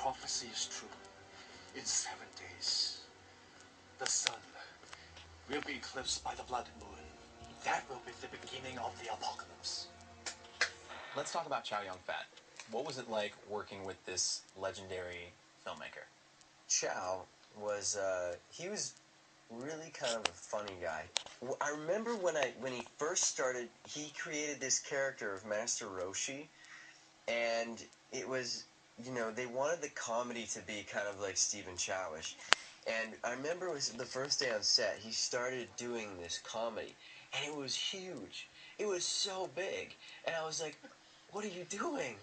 prophecy is true. In 7 days, the sun will be eclipsed by the blood moon. That will be the beginning of the apocalypse. Let's talk about Chow Yun-fat. What was it like working with this legendary filmmaker? Chow was, he was really kind of a funny guy. I remember when he first started, he created this character of Master Roshi, and it was, you know, they wanted the comedy to be kind of like Stephen Chowish. And I remember it was the first day on set, he started doing this comedy, and it was huge. It was so big. And I was like, what are you doing?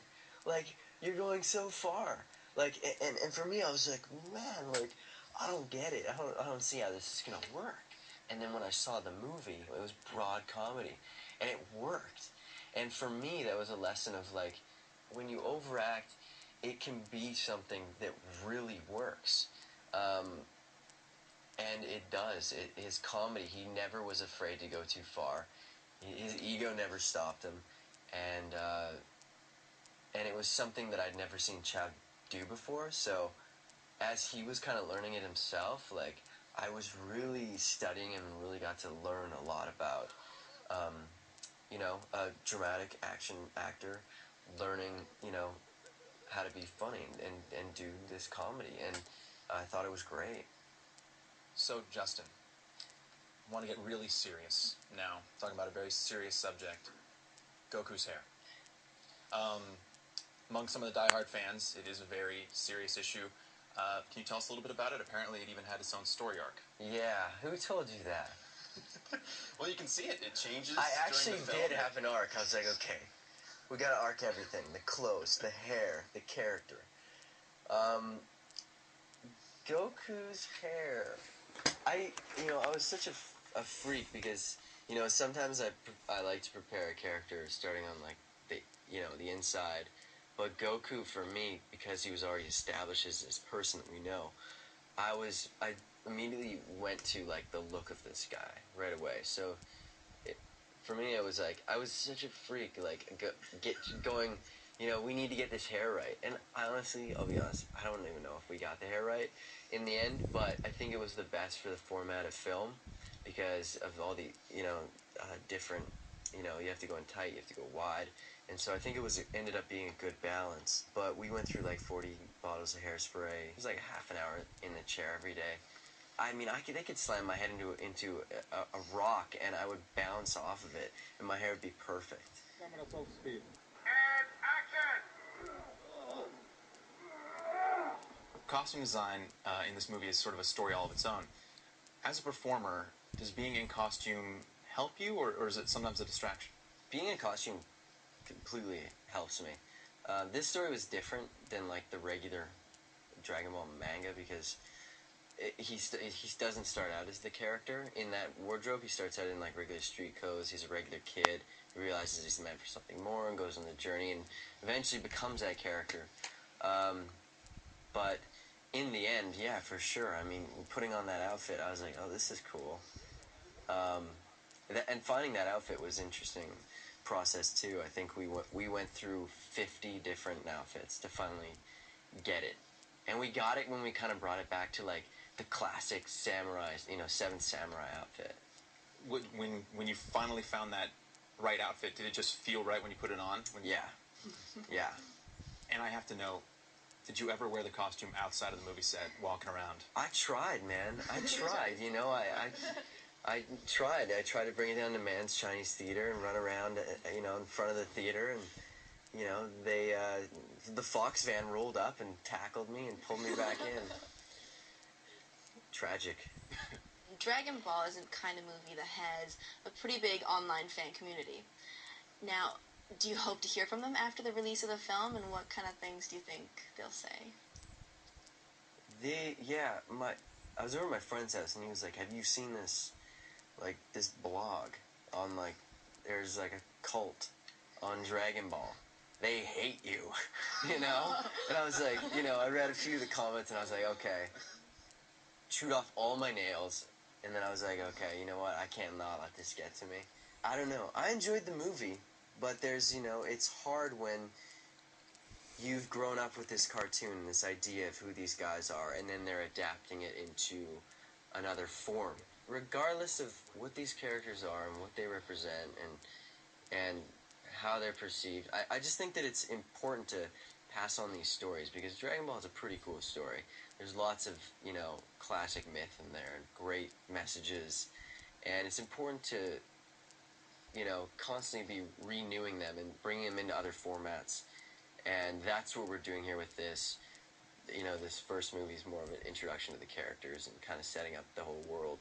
Like, you're going so far. Like, and for me, I was like, man, like, I don't get it. I don't see how this is going to work. And then when I saw the movie, it was broad comedy, and it worked. And for me, that was a lesson of, like, when you overact, it can be something that really works. And it does. His comedy, he never was afraid to go too far. His ego never stopped him. And it was something that I'd never seen Chow do before. So as he was kind of learning it himself, like, I was really studying and really got to learn a lot about, you know, a dramatic action actor learning, you know, how to be funny and do this comedy. And I thought it was great. So, Justin, I want to get really serious now, talking about a very serious subject, Goku's hair. Among some of the diehard fans, it is a very serious issue. Can you tell us a little bit about it? Apparently, it even had its own story arc. Yeah, who told you that? Well, you can see it. It changes. I actually during the film. did have an arc. I was like, okay, we gotta arc everything. The clothes, the hair, the character. Goku's hair. I was such a freak because, you know, sometimes I like to prepare a character starting on, like, the inside. But Goku, for me, because he was already established as this person that we know, I immediately went to, like, the look of this guy right away. So, for me, it was like, I was such a freak, like, going, you know, we need to get this hair right. And I honestly, I'll be honest, I don't even know if we got the hair right in the end, but I think it was the best for the format of film because of all the, you know, different, you know, you have to go in tight, you have to go wide. And so I think it ended up being a good balance. But we went through like 40 bottles of hairspray. It was like half an hour in the chair every day. I mean, they could slam my head into a rock, and I would bounce off of it, and my hair would be perfect. Camera full speed. And action! Costume design in this movie is sort of a story all of its own. As a performer, does being in costume help you, or is it sometimes a distraction? Being in costume completely helps me. This story was different than, like, the regular Dragon Ball manga because he doesn't start out as the character in that wardrobe. He starts out in, like, regular street clothes. He's a regular kid. He realizes he's meant for something more and goes on the journey and eventually becomes that character. But in the end, yeah, for sure. I mean, putting on that outfit, I was like, oh, this is cool. And finding that outfit was interesting process too. I think we went through 50 different outfits to finally get it. And we got it when we kind of brought it back to, like, the classic samurai, you know, Seventh Samurai outfit. When you finally found that right outfit, did it just feel right when you put it on? Yeah. Yeah. And I have to know, did you ever wear the costume outside of the movie set, walking around? I tried, man. I tried. You know, I tried. I tried to bring it down to Man's Chinese Theater and run around, you know, in front of the theater, and, you know, the Fox van rolled up and tackled me and pulled me back in. Tragic. Dragon Ball is a kind of movie that has a pretty big online fan community. Now, do you hope to hear from them after the release of the film, and what kind of things do you think they'll say? I was over at my friend's house, and he was like, have you seen this, like, this blog on, like, there's, like, a cult on Dragon Ball. They hate you, you know? And I was like, you know, I read a few of the comments, and I was like, okay. Chewed off all my nails, and then I was like, okay, you know what? I can't not let this get to me. I don't know. I enjoyed the movie, but there's, you know, it's hard when you've grown up with this cartoon and this idea of who these guys are, and then they're adapting it into another form. Regardless of what these characters are and what they represent and how they're perceived, I just think that it's important to pass on these stories, because Dragon Ball is a pretty cool story. There's lots of, classic myth in there and great messages, and it's important to, constantly be renewing them and bringing them into other formats. And that's what we're doing here with this. This first movie is more of an introduction to the characters and kind of setting up the whole world.